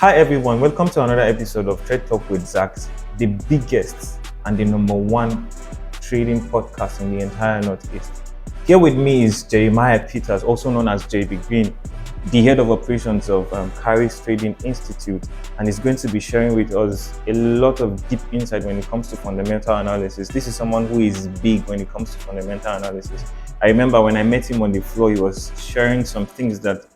Hi everyone, welcome to another episode of Trade Talk with Zach, the biggest and the number one trading podcast in the entire Northeast. Here with me is Jeremiah Peters, also known as JB Green, the head of operations of Caris Trading Institute, and is going to be sharing with us a lot of deep insight when it comes to fundamental analysis. This is someone who is big when it comes to fundamental analysis. I remember when I met him on the floor, he was sharing some things that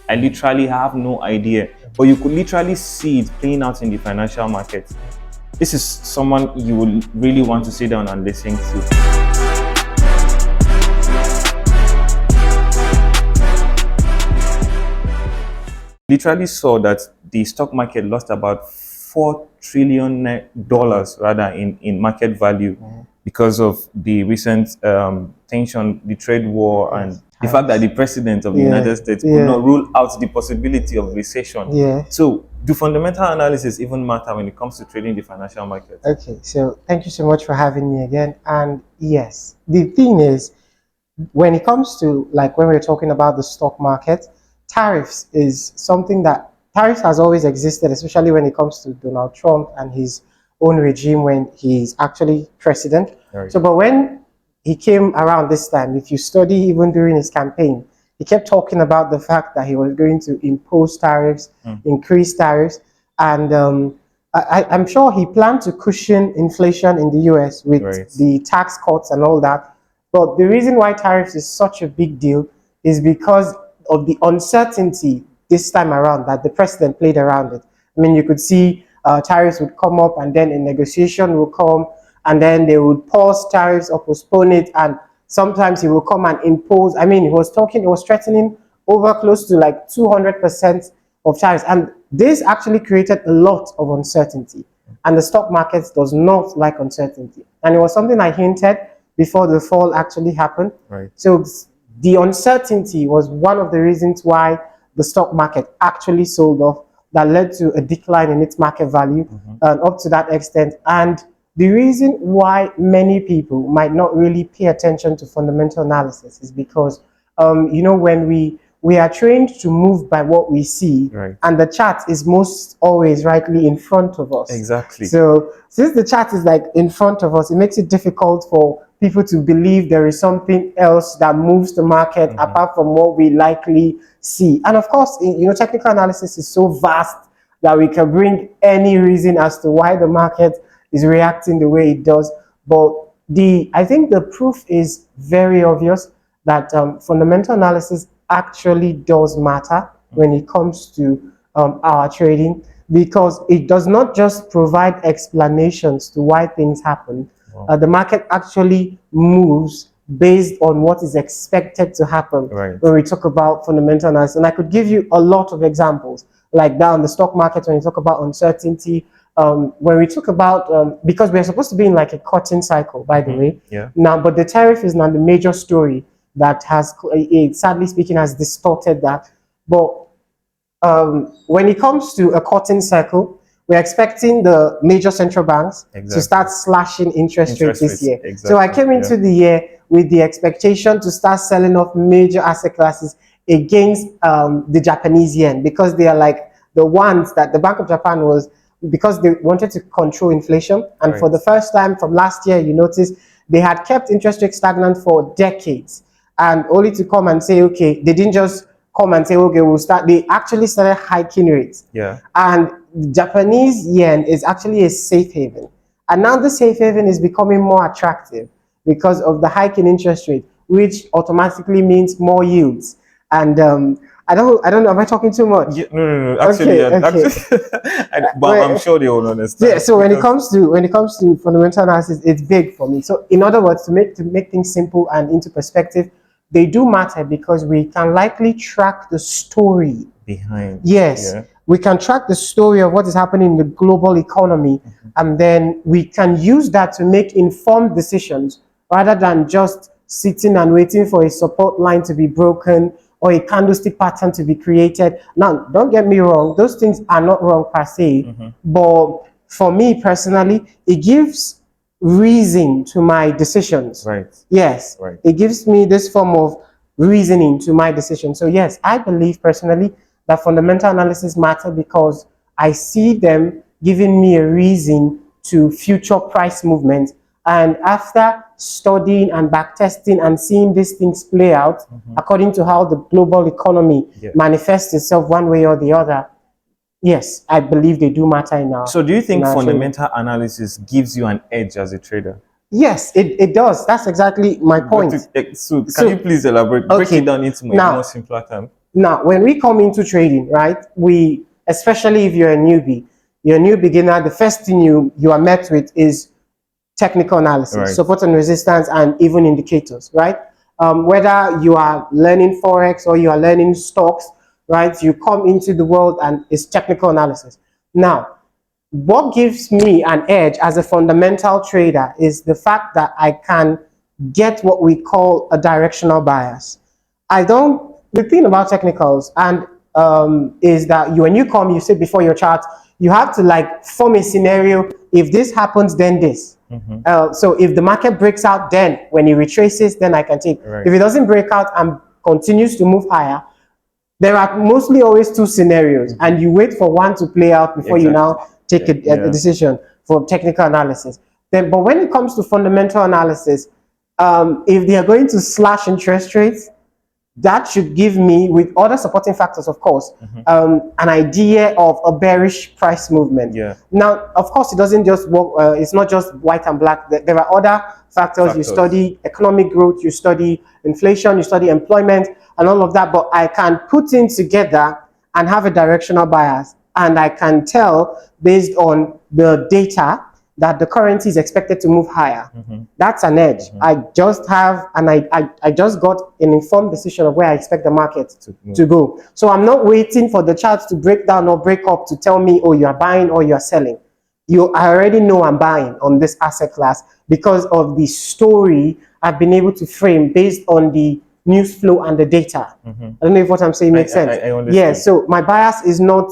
I literally have no idea, but you could literally see it playing out in the financial market. This is someone you would really want to sit down and listen to. Literally saw that the stock market lost about $4 trillion rather in market value because of the recent tension, the trade war, and the fact that the president of the United States could not rule out the possibility of recession. So do fundamental analysis even matter when it comes to trading the financial market? Okay, so thank you so much for having me again. And yes, the thing is, when it comes to, like, when we're talking about the stock market, tariffs is something that tariffs has always existed, especially when it comes to Donald Trump and his own regime when he's actually president. Right. So, but when he came around this time, if you study even during his campaign, he kept talking about the fact that he was going to impose tariffs, increase tariffs, and I'm sure he planned to cushion inflation in the US with the tax cuts and all that. But the reason why tariffs is such a big deal is because of the uncertainty this time around that the president played around it. I mean, you could see tariffs would come up and then a negotiation will come and then they would pause tariffs or postpone it, and sometimes he will come and impose. I mean, he was threatening over close to like 200% of tariffs, and this actually created a lot of uncertainty, and the stock market does not like uncertainty, and it was something I hinted before the fall actually happened. Right. So the uncertainty was one of the reasons why the stock market actually sold off, that led to a decline in its market value up to that extent. And the reason why many people might not really pay attention to fundamental analysis is because, when we are trained to move by what we see, and the chart is most always rightly in front of us. Exactly. So since the chart is like in front of us, it makes it difficult for people to believe there is something else that moves the market apart from what we likely see. And of course, technical analysis is so vast that we can bring any reason as to why the market is reacting the way it does. But I think the proof is very obvious that fundamental analysis actually does matter when it comes to our trading, because it does not just provide explanations to why things happen. The market actually moves based on what is expected to happen when we talk about fundamental analysis. And I could give you a lot of examples like that on the stock market when we talk about uncertainty. When we talk about, because we're supposed to be in like a cutting cycle, by the way. Now, but the tariff is now the major story that has, sadly speaking, has distorted that. But when it comes to a cutting cycle, we're expecting the major central banks to start slashing interest rates this year. So I came into the year with the expectation to start selling off major asset classes against the Japanese yen, because they are like the ones that the Bank of Japan was, because they wanted to control inflation. And for the first time from last year, you notice they had kept interest rates stagnant for decades, and only to come and say, okay, they didn't just come and say, okay, we'll start. They actually started hiking rates. And the Japanese yen is actually a safe haven. And now the safe haven is becoming more attractive because of the hike in interest rate, which automatically means more yields. And I don't know, am I talking too much? No. Actually, but I'm sure they will understand. Yeah, so when it comes to fundamental analysis, it's big for me. So in other words, to make things simple and into perspective, they do matter because we can likely track the story behind. We can track the story of what is happening in the global economy, and then we can use that to make informed decisions rather than just sitting and waiting for a support line to be broken or a candlestick pattern to be created. Now, don't get me wrong, those things are not wrong per se, but for me personally, it gives reason to my decisions. It gives me this form of reasoning to my decision. So yes, I believe personally that fundamental analysis matter because I see them giving me a reason to future price movement. And after studying and backtesting and seeing these things play out according to how the global economy manifests itself one way or the other, yes, I believe they do matter in our. So do you think in our fundamental analysis gives you an edge as a trader? Yes, it does. That's exactly my point. So can you please elaborate? Break it down into more simpler terms. Now, when we come into trading, right, we, especially if you're a newbie, you're a new beginner, the first thing you are met with is technical analysis, support and resistance, and even indicators, right? Whether you are learning Forex or you are learning stocks, right, you come into the world and it's technical analysis. Now, what gives me an edge as a fundamental trader is the fact that I can get what we call a directional bias. The thing about technicals and is that when you come, you sit before your chart, you have to like form a scenario. If this happens, then this. So if the market breaks out, then when it retraces, then I can take. If it doesn't break out and continues to move higher, there are mostly always two scenarios, and you wait for one to play out before you now take a decision for technical analysis. But when it comes to fundamental analysis, if they are going to slash interest rates, that should give me, with other supporting factors, of course, an idea of a bearish price movement. Now, of course, it doesn't just work. It's not just white and black. There are other factors. You study economic growth, you study inflation, you study employment, and all of that. But I can put in together and have a directional bias, and I can tell based on the data that the currency is expected to move higher. That's an edge. I just have, and I just got an informed decision of where I expect the market to go. So I'm not waiting for the charts to break down or break up to tell me, oh, you are buying or you are selling. I already know I'm buying on this asset class because of the story I've been able to frame based on the news flow and the data. I don't know if what I'm saying makes sense. I understand. Yeah, so my bias is not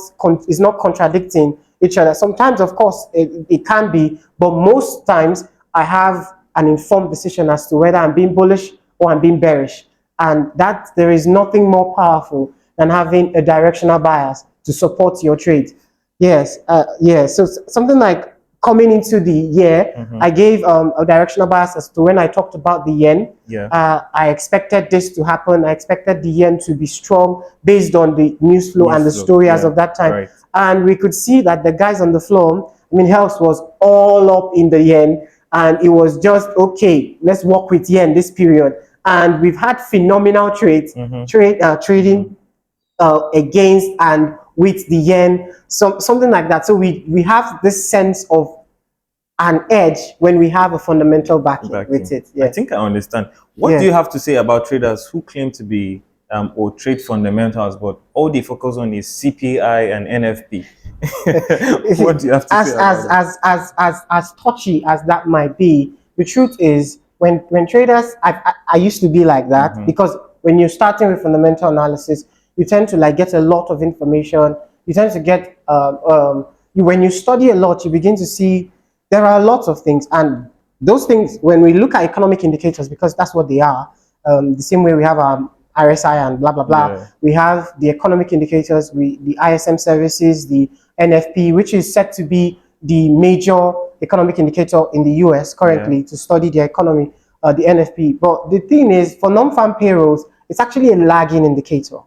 contradicting each other. Sometimes, of course, it can be, but most times I have an informed decision as to whether I'm being bullish or I'm being bearish. And that there is nothing more powerful than having a directional bias to support your trade. Yes, so something like coming into the year, I gave a directional bias as to when I talked about the yen. I expected this to happen. I expected the yen to be strong based on the news flow and the story as of that time. And we could see that the guys on the floor, I mean, health was all up in the yen, and it was just, okay, let's work with yen this period. And we've had phenomenal trades, trading against and with the yen, something like that. So we have this sense of an edge when we have a fundamental backing. With it. I think I understand. What do you have to say about traders who claim to be or trade fundamentals, but all they focus on is CPI and NFP? What do you have to say about that? As touchy as that might be, the truth is when traders, I used to be like that, because when you're starting with fundamental analysis, you tend to like get a lot of information. You tend to get when you study a lot, you begin to see there are lots of things, and those things, when we look at economic indicators, because that's what they are, the same way we have RSI and blah blah blah, we have the economic indicators, the ISM services, the NFP, which is set to be the major economic indicator in the US currently to study the economy, the NFP. But the thing is, for non-farm payrolls, it's actually a lagging indicator,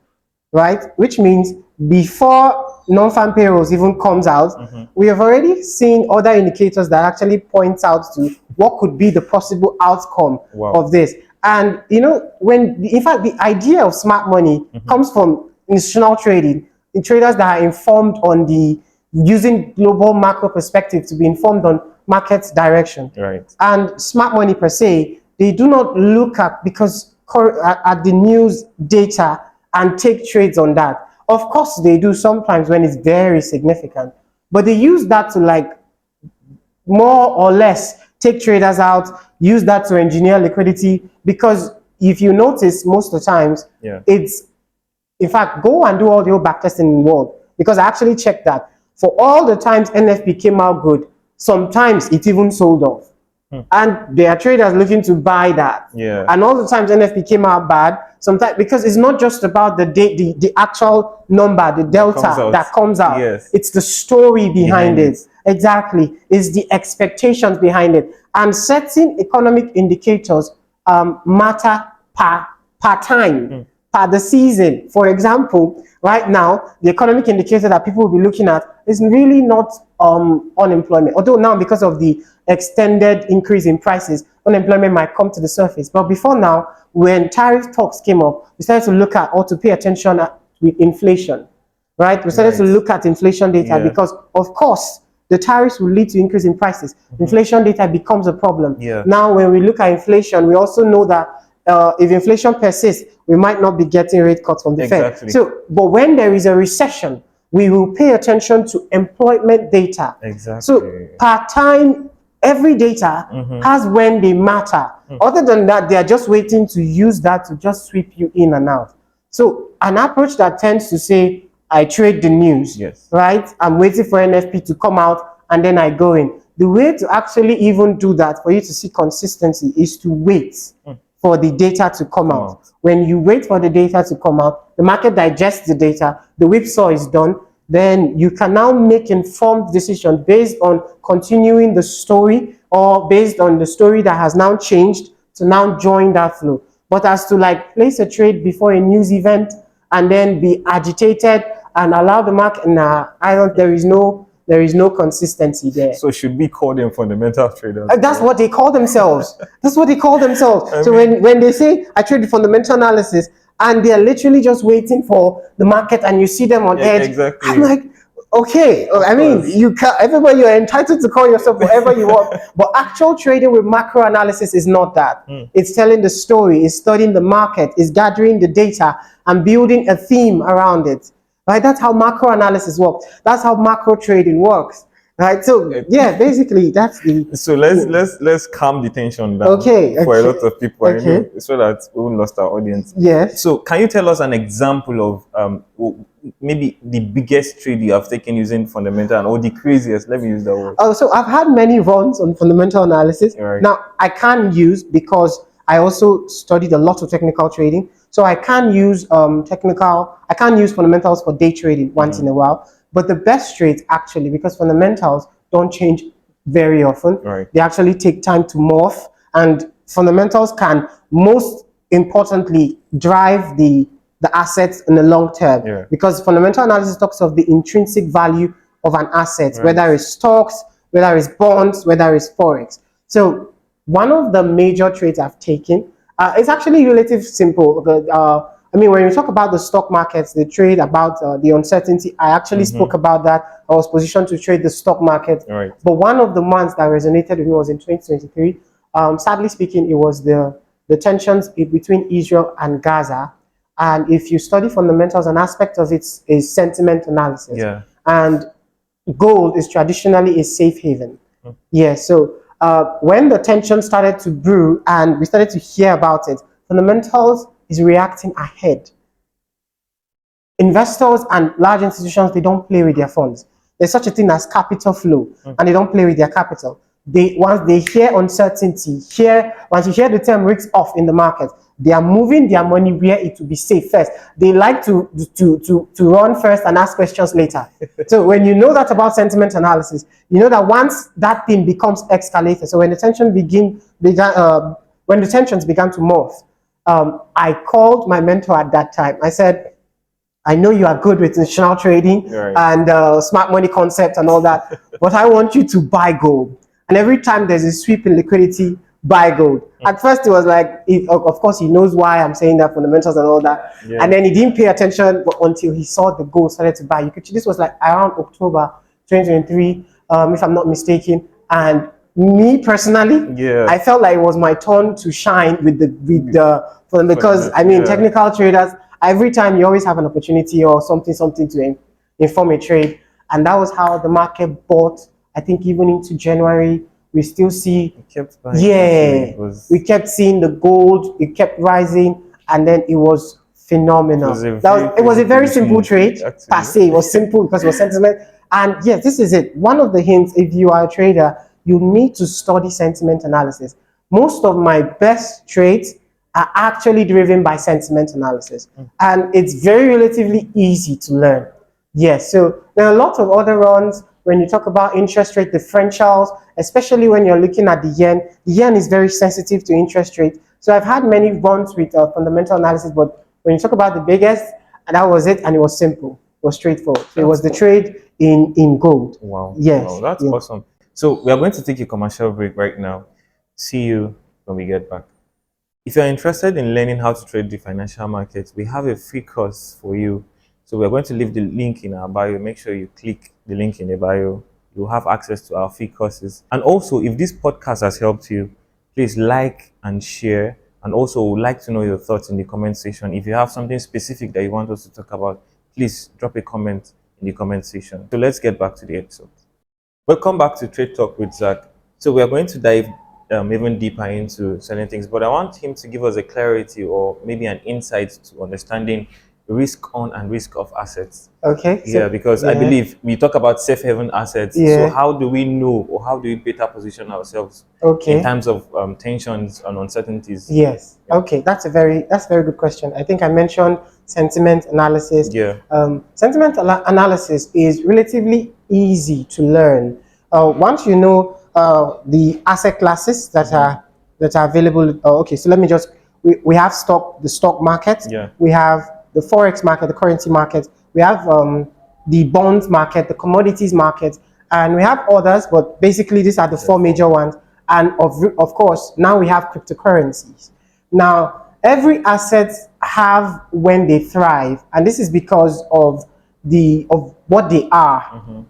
right? Which means before non-farm payrolls even comes out, we have already seen other indicators that actually point out to what could be the possible outcome of this. And you know, in fact, the idea of smart money comes from institutional trading, in traders that are informed on using global macro perspective to be informed on market direction. And smart money per se, they do not look at the news data and take trades on that. Of course, they do sometimes when it's very significant, but they use that to like more or less take traders out, use that to engineer liquidity, because if you notice, most of the times, it's, in fact, go and do all the backtesting in the world, because I actually checked that. For all the times NFP came out good, sometimes it even sold off. And there are traders looking to buy that. Yeah. And all the times NFP came out bad, sometimes because it's not just about the actual number, the delta that comes out. Yes. It's the story behind it. Exactly. It's the expectations behind it. And certain economic indicators matter per time, per the season. For example, right now, the economic indicator that people will be looking at is really not unemployment. Although now, because of the extended increase in prices, unemployment might come to the surface. But before now, when tariff talks came up, we started to look at or to pay attention with inflation, right? We started to look at inflation data because, of course, the tariffs will lead to increase in prices. Inflation data becomes a problem. Now, when we look at inflation, we also know that if inflation persists, we might not be getting rate cuts from the Fed. So, but when there is a recession, we will pay attention to employment data. So, per time, every data has when they matter. Other than that, they are just waiting to use that to just sweep you in and out. So, an approach that tends to say, I trade the news, right? I'm waiting for NFP to come out and then I go in. The way to actually even do that, for you to see consistency, is to wait for the data to come out. When you wait for the data to come out, the market digests the data, the whipsaw is done, then you can now make informed decisions based on continuing the story or based on the story that has now changed to now join that flow. But as to like place a trade before a news event and then be agitated and allow the market, there is no consistency there. So should we call them fundamental traders? That's what they call themselves. That's what they call themselves. So when they say I trade the fundamental analysis and they're literally just waiting for the market and you see them on edge, I'm like, okay, I mean, everybody, you're entitled to call yourself whatever you want, but actual trading with macro analysis is not that. It's telling the story, it's studying the market, it's gathering the data and building a theme around it. Right? That's how macro analysis works. That's how macro trading works. Right? So yeah, basically that's the. So let's calm the tension down. For a lot of people, so that we won't lost our audience. Yes. So can you tell us an example of maybe the biggest trade you have taken using fundamental or the craziest? Let me use that word. So I've had many runs on fundamental analysis. Now I can't use because I also studied a lot of technical trading. So I can use I can use fundamentals for day trading once in a while. But the best trades actually, because fundamentals don't change very often, they actually take time to morph, and fundamentals can most importantly drive the assets in the long term. Because fundamental analysis talks of the intrinsic value of an asset, whether it's stocks, whether it's bonds, whether it's Forex. So one of the major trades I've taken, it's actually relatively simple. I mean, when you talk about the stock markets, the trade about the uncertainty, I actually spoke about that. I was positioned to trade the stock market. But one of the months that resonated with me was in 2023. Sadly speaking, it was the tensions between Israel and Gaza. And if you study fundamentals, an aspect of it is sentiment analysis. And gold is traditionally a safe haven. So when the tension started to brew and we started to hear about it, fundamentals is reacting ahead. Investors and large institutions, they don't play with their funds. There's such a thing as capital flow, and they don't play with their capital. Once they hear uncertainty, once you hear the term risk off in the market, they are moving their money where it will be safe first. They like to run first and ask questions later. So when you know that about sentiment analysis, you know that once that thing becomes escalated, so when the tensions began to morph, I called my mentor at that time. I said, I know you are good with institutional trading and smart money concept and all that, but I want you to buy gold. And every time there's a sweep in liquidity, buy gold. At first it was like, of course he knows why I'm saying that, fundamentals and all that. And then he didn't pay attention until he saw the gold started to buy. This was like around October 2023, if I'm not mistaken. And me personally, I felt like it was my turn to shine because I mean, technical traders, every time you always have an opportunity or something to inform a trade. And that was how the market bought. I think even into January, we still see, we kept seeing the gold, it kept rising, and then it was phenomenal. It was a very simple trade, per se. It was simple because it was sentiment. And yes, this is it. One of the hints, if you are a trader, you need to study sentiment analysis. Most of my best trades are actually driven by sentiment analysis, and it's very relatively easy to learn. Yes, so there are a lot of other runs when you talk about interest rate differentials, especially when you're looking at the yen. The yen is very sensitive to interest rate. So I've had many runs with fundamental analysis, but when you talk about the biggest, that was it, and it was simple. It was straightforward. So it was the trade in gold. Wow. Yes. Wow, that's yes. awesome. So we are going to take a commercial break right now. See you when we get back. If you're interested in learning how to trade the financial markets, we have a free course for you. So we're going to leave the link in our bio. Make sure you click the link in the bio. You'll have access to our free courses. And also, if this podcast has helped you, please like and share. And also, we'd like to know your thoughts in the comment section. If you have something specific that you want us to talk about, please drop a comment in the comment section. So let's get back to the episode. Welcome back to Trade Talk with Zach. So we are going to dive even deeper into certain things, but I want him to give us a clarity or maybe an insight to understanding risk on and risk off assets. Okay. Yeah, because I believe we talk about safe haven assets. Yeah. So how do we know, or how do we better position ourselves in terms of tensions and uncertainties? Yes. Okay, that's a very good question. I think I mentioned sentiment analysis. Yeah. Sentiment analysis is relatively easy to learn. Once you know the asset classes that are available. Okay, so let me just we have the stock market. Yeah. We have the Forex market, the currency market. We have the bonds market, the commodities market, and we have others, but basically these are the four major ones. And of course, now we have cryptocurrencies. Now, every asset have when they thrive, and this is because of what they are.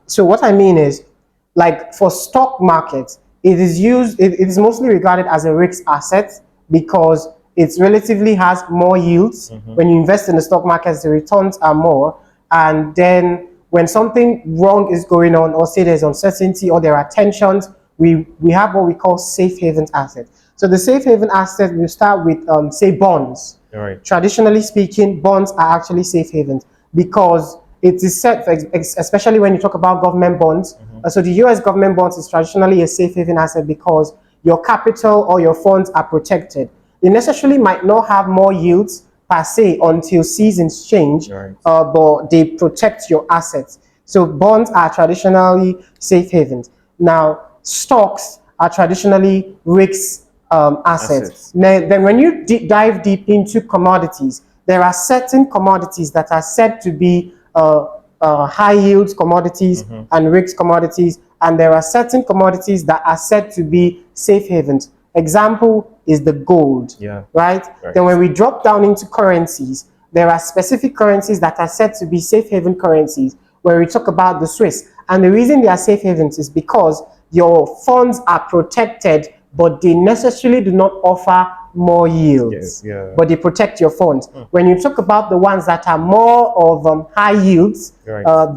So what I mean is, like for stock market, it is mostly regarded as a risk asset because it relatively has more yields. When you invest in the stock market, the returns are more. And then when something wrong is going on, or say there's uncertainty or there are tensions, we have what we call safe haven assets. So the safe haven asset, we start with say bonds. Right. Traditionally speaking, bonds are actually safe havens because it is set for, especially when you talk about government bonds. So the US government bonds is traditionally a safe haven asset because your capital or your funds are protected. They necessarily might not have more yields per se until seasons change, Right. but they protect your assets. So bonds are traditionally safe havens. Now, stocks are traditionally risk assets. Then when you dive deep into commodities, there are certain commodities that are said to be high yield commodities and risk commodities, and there are certain commodities that are said to be safe havens. Example is the gold, right? Then when we drop down into currencies, there are specific currencies that are said to be safe haven currencies, where we talk about the Swiss. And the reason they are safe havens is because your funds are protected, but they necessarily do not offer more yields, but they protect your funds. When you talk about the ones that are more of high yields,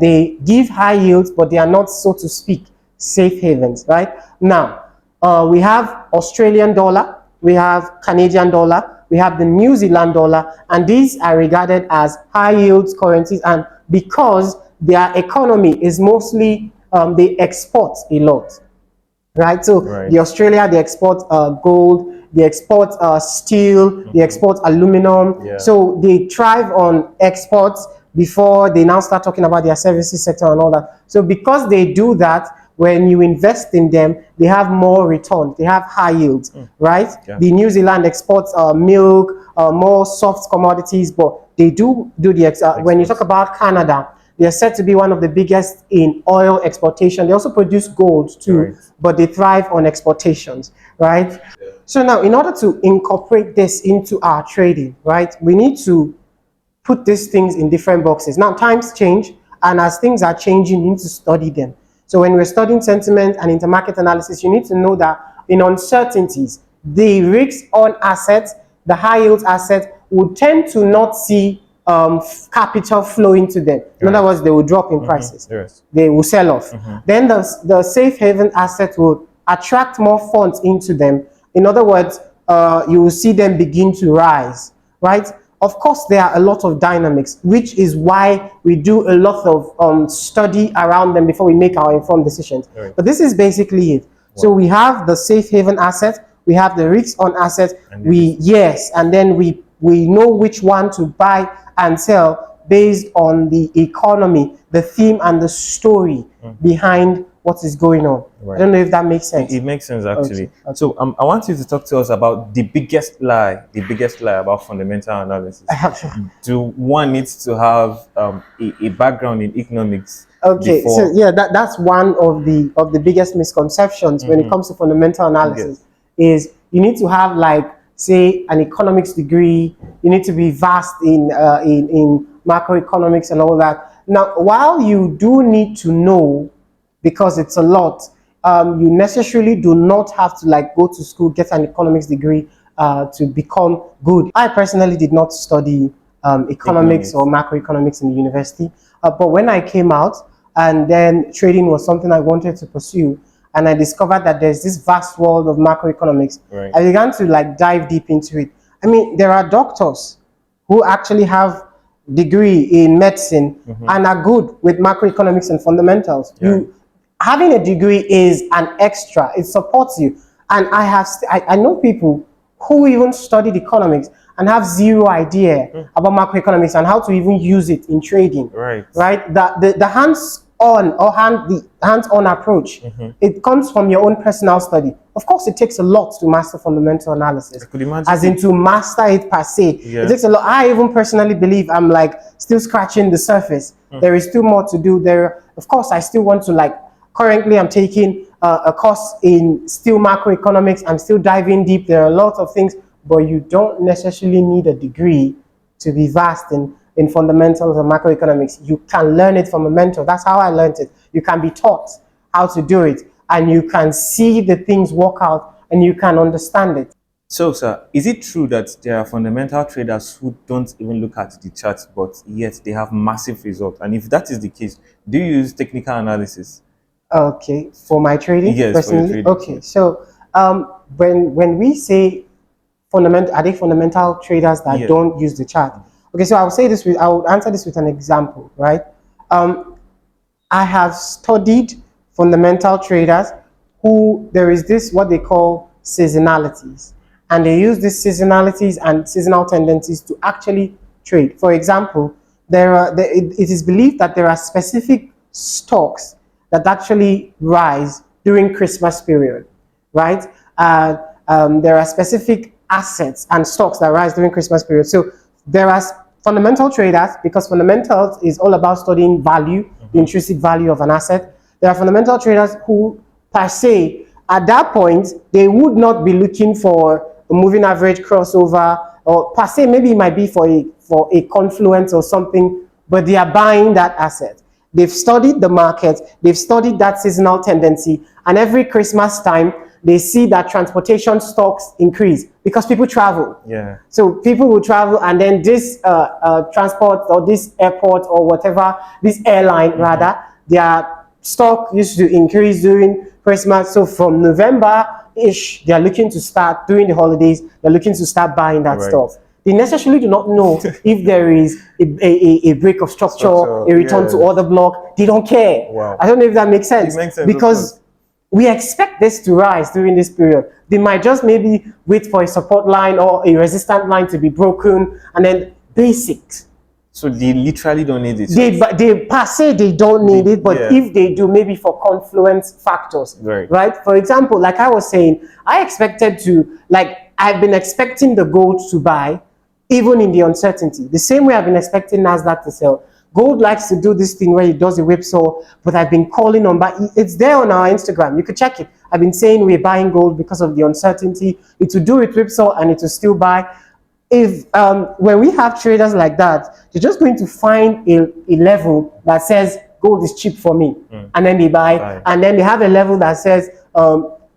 they give high yields, but they are not, so to speak, safe havens, right? Now, we have Australian dollar, we have Canadian dollar, we have the New Zealand dollar, and these are regarded as high yields currencies, and because their economy is mostly, they export a lot, right? So the Australia, they export gold, they export steel, they export aluminum. So they thrive on exports before they now start talking about their services sector and all that. So because they do that, when you invest in them, they have more return, they have high yields, right? The New Zealand exports milk, more soft commodities, but they do the when you talk about Canada, they are said to be one of the biggest in oil exportation. They also produce gold too, but they thrive on exportations, right? So now, in order to incorporate this into our trading, right, we need to put these things in different boxes. Now, times change, and as things are changing, you need to study them. So when we're studying sentiment and intermarket analysis, you need to know that in uncertainties, the risk on assets, the high yield assets, would tend to not see capital flow into them. In other words, they will drop in prices. They will sell off. Then the safe haven asset will attract more funds into them. In other words, you will see them begin to rise, right? Of course, there are a lot of dynamics, which is why we do a lot of study around them before we make our informed decisions. Right. But this is basically it. So we have the safe haven asset, we have the risk on asset, and then we know which one to buy and sell based on the economy, the theme, and the story behind what is going on. Right. I don't know if that makes sense. It makes sense, actually. Okay. So I want you to talk to us about the biggest lie about fundamental analysis. Do one needs to have a background in economics? Okay, so yeah, that's one of the biggest misconceptions when it comes to fundamental analysis. Is you need to have, like, say, an economics degree. You need to be vast in macroeconomics and all that. Now, while you do need to know, because it's a lot, you necessarily do not have to, like, go to school, get an economics degree to become good. I personally did not study economics or macroeconomics in the university, but when I came out, and then trading was something I wanted to pursue, and I discovered that there's this vast world of macroeconomics. Right. I began to, like, dive deep into it. I mean, there are doctors who actually have degree in medicine and are good with macroeconomics and fundamentals. Yeah. Having a degree is an extra. It supports you. And I know people who even studied economics and have zero idea about macroeconomics and how to even use it in trading. Right. Right. The hands-on approach, it comes from your own personal study. Of course, it takes a lot to master fundamental analysis. I could imagine, as in to master it per se. Yeah. It takes a lot. I even personally believe I'm, like, still scratching the surface. There is still more to do there. Of course, I still want to, like, currently I'm taking a course in still macroeconomics. I'm still diving deep. There are a lot of things, but you don't necessarily need a degree to be vast in fundamentals of macroeconomics. You can learn it from a mentor. That's how I learned it. You can be taught how to do it, and you can see the things work out, and you can understand it. So, sir, is it true that there are fundamental traders who don't even look at the charts, but yet they have massive results? And if that is the case, do you use technical analysis? Okay, for my trading? Yes, personally? For your trading. Okay, so when we say are they fundamental traders that don't use the chart? Okay, so I will answer this with an example, right? I have studied fundamental traders who, there is this, what they call seasonalities. And they use these seasonalities and seasonal tendencies to actually trade. For example, it is believed that there are specific stocks that actually rise during Christmas period, right? There are specific assets and stocks that rise during Christmas period. So there are fundamental traders, because fundamentals is all about studying value, the intrinsic value of an asset. There are fundamental traders who, per se, at that point, they would not be looking for a moving average crossover, or per se, maybe it might be for a confluence or something, but they are buying that asset. They've studied the market, they've studied that seasonal tendency, and every Christmas time, they see that transportation stocks increase because people travel. Yeah. So people will travel, and then this transport or this airport or whatever, this airline rather, their stock used to increase during Christmas. So from November-ish, they are looking to start, during the holidays, they're looking to start buying that stock. They necessarily do not know if there is a break of structure, a return to order block. They don't care. Wow. I don't know if that makes sense. It makes sense, because we expect this to rise during this period. They might just maybe wait for a support line or a resistant line to be broken, and then basics. So they literally don't need it. They per se, they don't need it, but if they do, maybe for confluence factors, right? For example, like I was saying, I've been expecting the gold to buy, even in the uncertainty. The same way I've been expecting NASDAQ to sell. Gold likes to do this thing where it does a whipsaw, but I've been calling on, it's there on our Instagram. You could check it. I've been saying we're buying gold because of the uncertainty. It will do it whipsaw and it will still buy. If when we have traders like that, they're just going to find a level that says gold is cheap for me, and then they buy. And then they have a level that says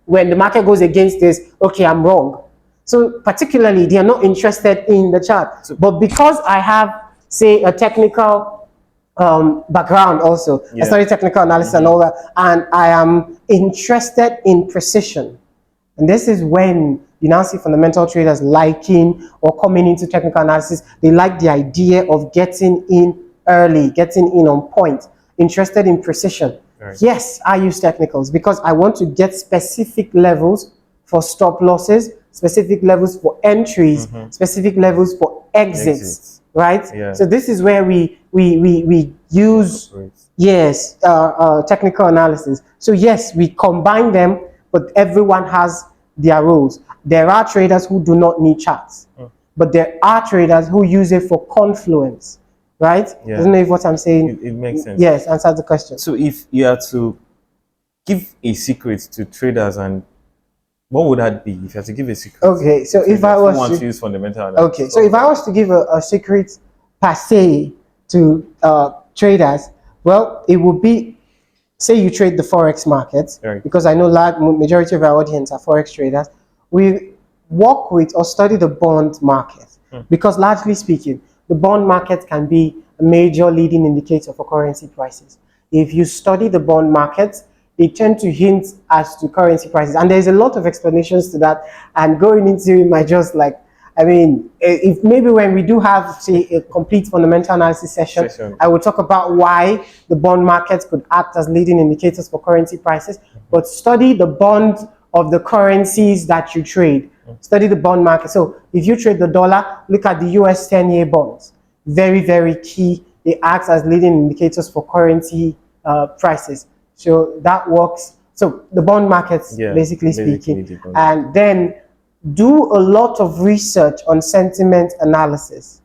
when the market goes against this, okay, I'm wrong. So particularly, they are not interested in the chart. But because I have, say, a technical background also, I study technical analysis and all that, and I am interested in precision. And this is when you now see fundamental traders liking or coming into technical analysis. They like the idea of getting in early, getting in on point, interested in precision. Right. Yes, I use technicals because I want to get specific levels for stop losses, specific levels for entries, specific levels for exits. Right? Yeah. So this is where we use, yes, technical analysis. So yes, we combine them, but everyone has their roles. There are traders who do not need charts, but there are traders who use it for confluence. Right? Yeah. Doesn't know if what I'm saying. It makes sense. Yes, answer the question. So if you had to give a secret to traders, and what would that be? If you had to give a secret. Okay, so if I was to use fundamental analysis. Okay, so if I was to give a secret per se to traders, well, it would be, say you trade the Forex market, right, because I know large majority of our audience are Forex traders. We work with or study the bond market because largely speaking, the bond market can be a major leading indicator for currency prices. If you study the bond market, they tend to hint as to currency prices. And there's a lot of explanations to that. And going into it might just like, I mean, if maybe when we do have, say, a complete fundamental analysis session, I will talk about why the bond markets could act as leading indicators for currency prices. But study the bond of the currencies that you trade. Study the bond market. So if you trade the dollar, look at the US 10-year bonds. Very, very key. They act as leading indicators for currency prices. So that works. So the bond markets, basically speaking. And then do a lot of research on sentiment analysis.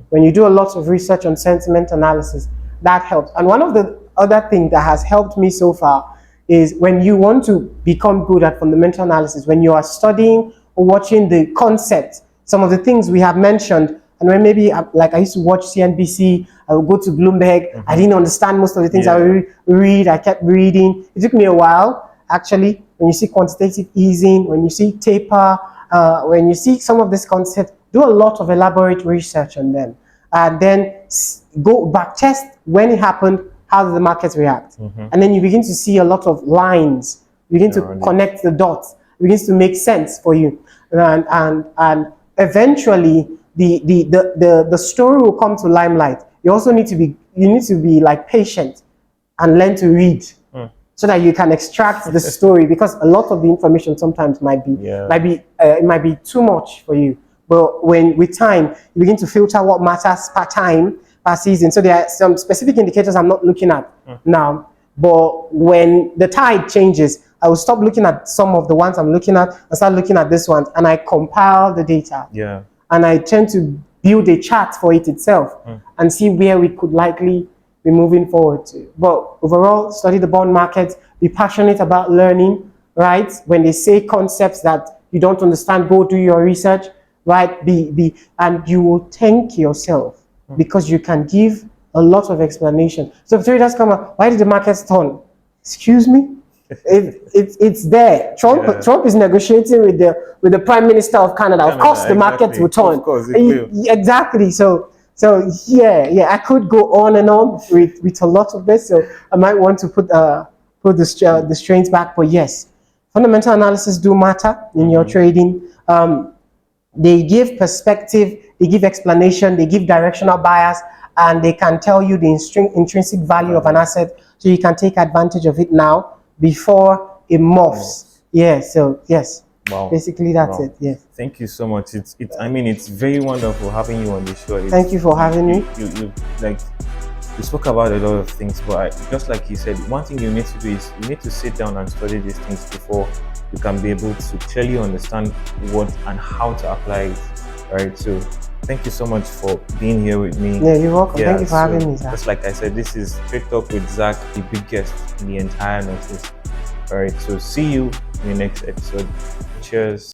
When you do a lot of research on sentiment analysis, that helps. And one of the other things that has helped me so far is when you want to become good at fundamental analysis, when you are studying or watching the concepts, some of the things we have mentioned, and when maybe, like I used to watch CNBC, I would go to Bloomberg, I didn't understand most of the things I would read, I kept reading. It took me a while, actually, when you see quantitative easing, when you see taper, when you see some of these concepts, do a lot of elaborate research on them. And then go back test when it happened, how did the markets react? And then you begin to see a lot of lines, you begin to connect the dots, it begins to make sense for you. And eventually the story will come to limelight. You also need to be like patient and learn to read so that you can extract the story, because a lot of the information sometimes might be too much for you. But with time, you begin to filter what matters per time, per season. So there are some specific indicators I'm not looking at now. But when the tide changes, I will stop looking at some of the ones I'm looking at and start looking at this one, and I compile the data. Yeah. And I tend to build a chart for it itself and see where we could likely be moving forward to. But overall, study the bond market, be passionate about learning, right? When they say concepts that you don't understand, go do your research, right? And you will thank yourself because you can give a lot of explanation. So if traders come up, why did the markets turn? Excuse me? It's there. Trump is negotiating with the Prime Minister of Canada. Of course, the markets will turn. Of course, exactly. So yeah, I could go on and on with a lot of this. So I might want to put the strains back. But yes, fundamental analysis do matter in your trading. They give perspective, they give explanation, they give directional bias, and they can tell you the intrinsic value of an asset, so you can take advantage of it now before it morphs. Yeah, so yes. Wow. Basically that's it. Yes. Thank you so much. I mean, it's very wonderful having you on the show. Thank you for having me. You spoke about a lot of things, but just like you said, one thing you need to do is you need to sit down and study these things before you can be able to clearly understand what and how to apply it. Right. So thank you so much for being here with me. Yeah, you're welcome. Thank you for having me, Zach. Just like I said, this is Trade Talk with Zach, the biggest in the entire Northeast. All right, so see you in the next episode. Cheers.